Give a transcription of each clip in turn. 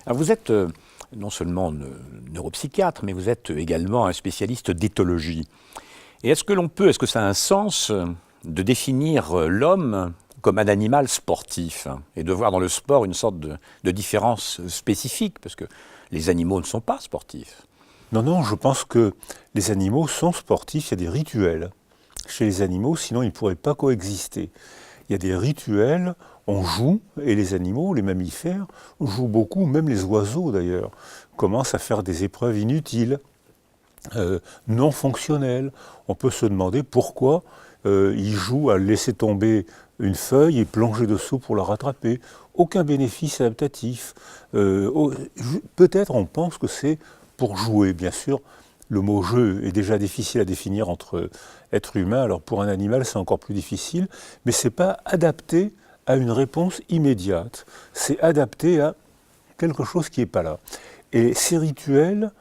Alors vous êtes non seulement neuropsychiatre, mais vous êtes également un spécialiste d'éthologie. Et est-ce que ça a un sens de définir l'homme comme un animal sportif et de voir dans le sport une sorte de différence spécifique, parce que les animaux ne sont pas sportifs? Non, non, je pense que les animaux sont sportifs, il y a des rituels chez les animaux, sinon ils ne pourraient pas coexister. Il y a des rituels, on joue, et les animaux, les mammifères, jouent beaucoup, même les oiseaux d'ailleurs, commencent à faire des épreuves inutiles, non fonctionnelles. On peut se demander pourquoi ils jouent à laisser tomber une feuille et plonger dessous pour la rattraper. Aucun bénéfice adaptatif. Peut-être on pense que c'est pour jouer, bien sûr. Le mot jeu est déjà difficile à définir entre êtres humains, alors pour un animal c'est encore plus difficile, mais ce n'est pas adapté à une réponse immédiate, c'est adapté à quelque chose qui n'est pas là. Et ces rituels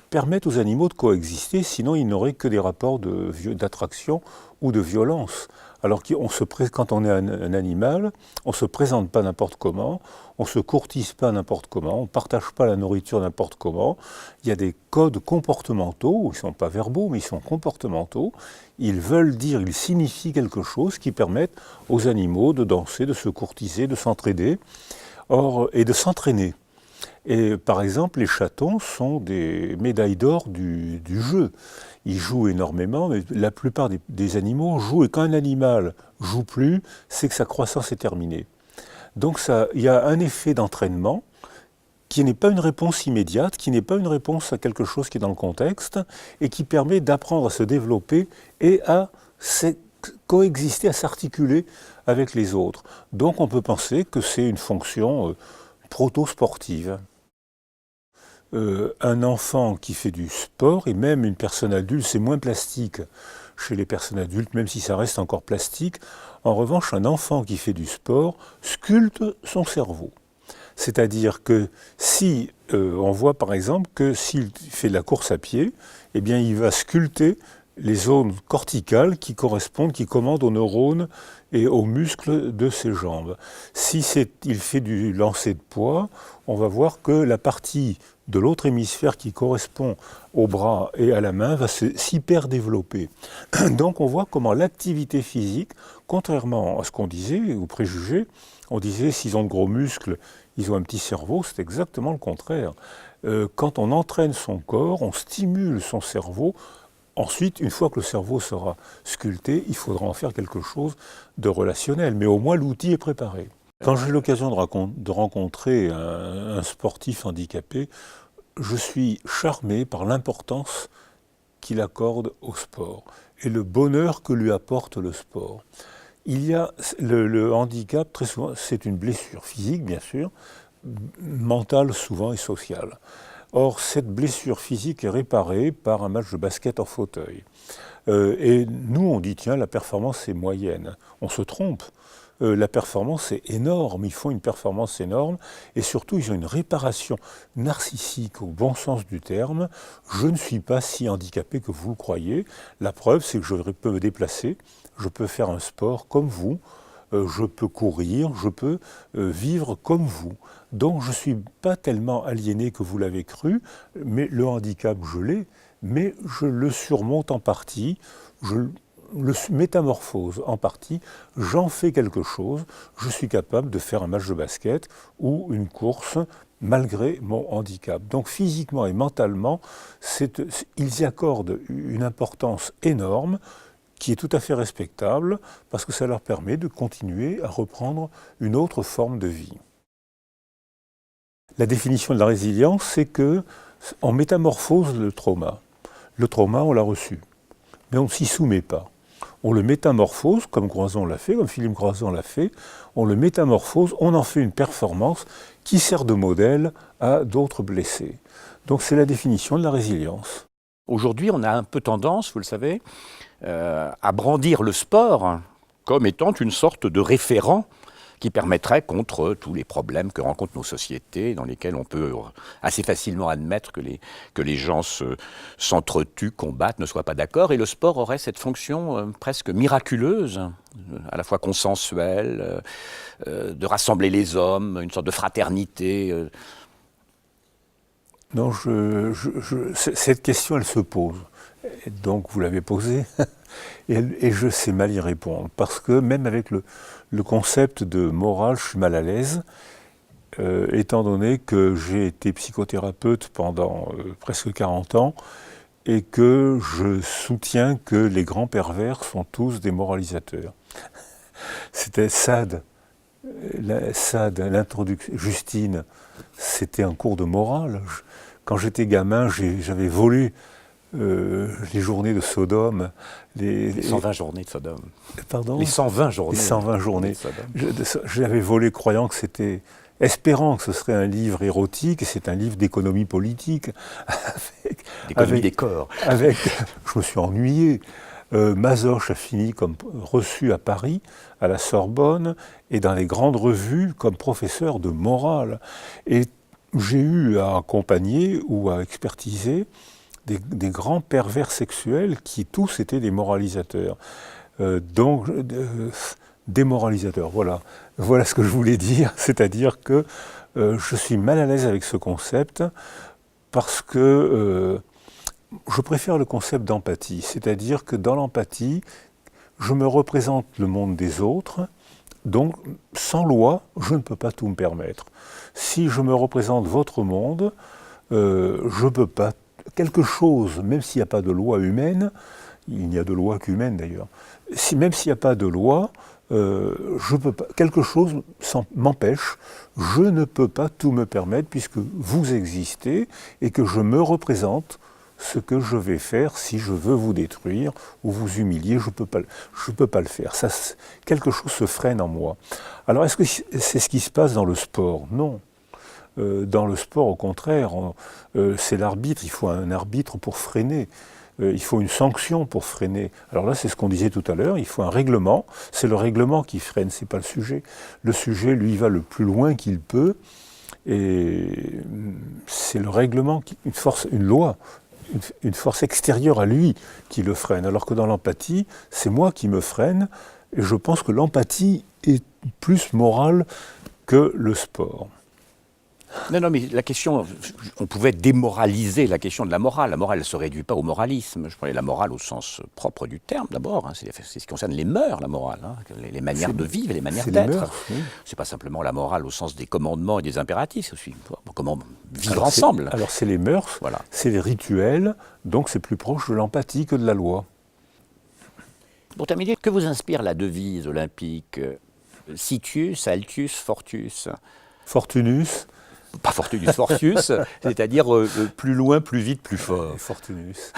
permettent aux animaux de coexister, sinon ils n'auraient que des rapports d'attraction ou de violence. Alors quand on est un animal, on ne se présente pas n'importe comment, on ne se courtise pas n'importe comment, on ne partage pas la nourriture n'importe comment. Il y a des codes comportementaux, ils ne sont pas verbaux, mais ils sont comportementaux. Ils veulent dire, ils signifient quelque chose qui permettent aux animaux de danser, de se courtiser, de s'entraider et de s'entraîner. Et par exemple, les chatons sont des médailles d'or du jeu. Ils jouent énormément, mais la plupart des animaux jouent. Et quand un animal joue plus, c'est que sa croissance est terminée. Donc il y a un effet d'entraînement qui n'est pas une réponse immédiate, qui n'est pas une réponse à quelque chose qui est dans le contexte, et qui permet d'apprendre à se développer et à coexister, à s'articuler avec les autres. Donc on peut penser que c'est une fonction proto-sportive. Un enfant qui fait du sport, et même une personne adulte, c'est moins plastique chez les personnes adultes, même si ça reste encore plastique. En revanche, un enfant qui fait du sport sculpte son cerveau. C'est-à-dire que si on voit par exemple que s'il fait de la course à pied, eh bien il va sculpter les zones corticales qui correspondent, qui commandent aux neurones et aux muscles de ses jambes. Si il fait du lancer de poids, on va voir que la partie de l'autre hémisphère qui correspond au bras et à la main va s'hyper développer. Donc on voit comment l'activité physique, contrairement à ce qu'on disait, ou préjugé, on disait s'ils ont de gros muscles, ils ont un petit cerveau, c'est exactement le contraire. Quand on entraîne son corps, on stimule son cerveau. Ensuite, une fois que le cerveau sera sculpté, il faudra en faire quelque chose de relationnel, mais au moins l'outil est préparé. Quand j'ai l'occasion de rencontrer un sportif handicapé, je suis charmé par l'importance qu'il accorde au sport et le bonheur que lui apporte le sport. Il y a le handicap, très souvent, c'est une blessure physique, bien sûr, mentale souvent et sociale. Or, cette blessure physique est réparée par un match de basket en fauteuil. Et nous, on dit, tiens, la performance est moyenne. On se trompe. La performance est énorme, ils font une performance énorme, et surtout, ils ont une réparation narcissique au bon sens du terme. Je ne suis pas si handicapé que vous le croyez. La preuve, c'est que je peux me déplacer, je peux faire un sport comme vous, je peux courir, je peux vivre comme vous. Donc je ne suis pas tellement aliéné que vous l'avez cru, mais le handicap, je l'ai, mais je le surmonte en partie, je le métamorphose en partie, j'en fais quelque chose, je suis capable de faire un match de basket ou une course malgré mon handicap. Donc physiquement et mentalement, ils y accordent une importance énorme, qui est tout à fait respectable, parce que ça leur permet de continuer à reprendre une autre forme de vie. La définition de la résilience, c'est qu'on métamorphose le trauma. Le trauma, on l'a reçu, mais on ne s'y soumet pas. On le métamorphose, comme Croizon l'a fait, comme Philippe Croizon l'a fait, on le métamorphose, on en fait une performance qui sert de modèle à d'autres blessés. Donc c'est la définition de la résilience. Aujourd'hui, on a un peu tendance, vous le savez, à brandir le sport comme étant une sorte de référent qui permettrait, contre tous les problèmes que rencontrent nos sociétés, dans lesquelles on peut assez facilement admettre que les gens s'entretuent, combattent, ne soient pas d'accord. Et le sport aurait cette fonction presque miraculeuse, à la fois consensuelle, de rassembler les hommes, une sorte de fraternité. Non, cette question, elle se pose. Et donc, vous l'avez posée, et je sais mal y répondre. Parce que même avec le concept de morale, je suis mal à l'aise, étant donné que j'ai été psychothérapeute pendant presque 40 ans, et que je soutiens que les grands pervers sont tous des moralisateurs. C'était Sade, l'introduction, Justine, c'était un cours de morale. Quand j'étais gamin, j'avais volé les journées de Sodome. Les 120 journées de Sodome. Pardon ? Les 120 journées. Les 120 journées. De Sodome. J'avais volé croyant que c'était... espérant que ce serait un livre érotique, et c'est un livre d'économie politique. D'économie des corps. Je me suis ennuyé. Mazoche a fini comme reçu à Paris, à la Sorbonne, et dans les grandes revues comme professeur de morale. Et j'ai eu à accompagner ou à expertiser des grands pervers sexuels qui tous étaient des moralisateurs. Des moralisateurs, voilà. Voilà ce que je voulais dire, c'est-à-dire que je suis mal à l'aise avec ce concept parce que je préfère le concept d'empathie, c'est-à-dire que dans l'empathie, je me représente le monde des autres, donc sans loi, je ne peux pas tout me permettre. Si je me représente votre monde, je ne peux pas, quelque chose, même s'il n'y a pas de loi humaine, il n'y a de loi qu'humaine d'ailleurs, même s'il n'y a pas de loi, je peux pas, quelque chose m'empêche, je ne peux pas tout me permettre puisque vous existez et que je me représente ce que je vais faire si je veux vous détruire ou vous humilier, je peux pas le faire. Ça, quelque chose se freine en moi. Alors est-ce que c'est ce qui se passe dans le sport ? Non. Dans le sport, au contraire, c'est l'arbitre, il faut un arbitre pour freiner. Il faut une sanction pour freiner. Alors là, c'est ce qu'on disait tout à l'heure, il faut un règlement. C'est le règlement qui freine, c'est pas le sujet. Le sujet, lui, va le plus loin qu'il peut, et c'est le règlement, une loi, une force extérieure à lui qui le freine. Alors que dans l'empathie, c'est moi qui me freine, et je pense que l'empathie est plus morale que le sport. Non, mais la question, on pouvait démoraliser la question de la morale. La morale, elle ne se réduit pas au moralisme. Je prenais la morale au sens propre du terme, d'abord. Hein. C'est ce qui concerne les mœurs, la morale. Hein. Les manières de vivre, les manières d'être. Oui. C'est pas simplement la morale au sens des commandements et des impératifs. C'est aussi comment vivre ensemble. Alors c'est les mœurs, voilà. C'est les rituels, donc c'est plus proche de l'empathie que de la loi. Pour terminer, que vous inspire la devise olympique ? Citius, Altius, Fortius. Fortunus. Pas Fortunus Fortius, c'est-à-dire plus loin, plus vite, plus fort. Fortunus.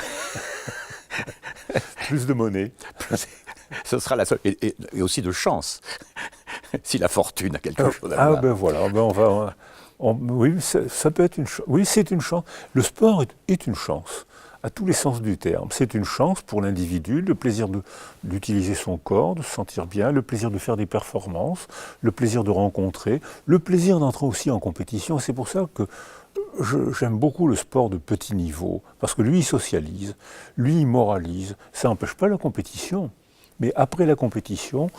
Plus de monnaie. Ce sera la seule. Et aussi de chance, si la fortune a quelque chose à voir. Ah ben voilà, oui, ça peut être une chance. Oui, c'est une chance. Le sport est une chance, à tous les sens du terme. C'est une chance pour l'individu, le plaisir d'utiliser son corps, de se sentir bien, le plaisir de faire des performances, le plaisir de rencontrer, le plaisir d'entrer aussi en compétition. C'est pour ça que j'aime beaucoup le sport de petit niveau, parce que lui, il socialise, lui, il moralise. Ça n'empêche pas la compétition. Mais après la compétition,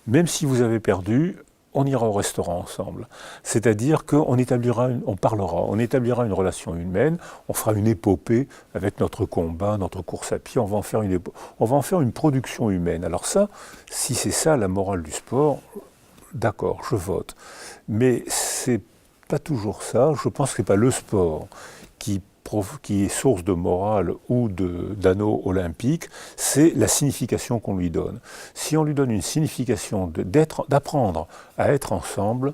même si vous avez perdu, on ira au restaurant ensemble. C'est-à-dire qu'on établira on établira une relation humaine, on fera une épopée avec notre combat, notre course à pied, on va en faire une production humaine. Alors ça, si c'est ça la morale du sport, d'accord, je vote. Mais c'est pas toujours ça. Je pense que c'est pas le sport qui est source de morale ou d'anneau olympique, c'est la signification qu'on lui donne. Si on lui donne une signification d'apprendre à être ensemble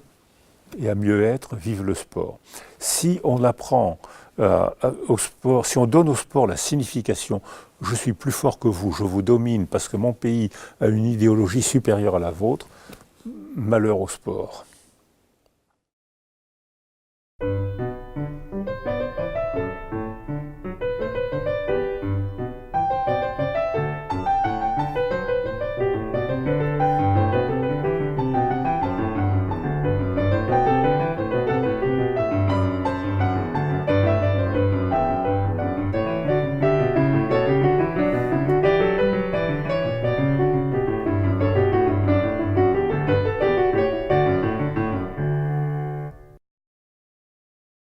et à mieux être, vive le sport. Si on apprend au sport, si on donne au sport la signification « je suis plus fort que vous, je vous domine parce que mon pays a une idéologie supérieure à la vôtre », malheur au sport.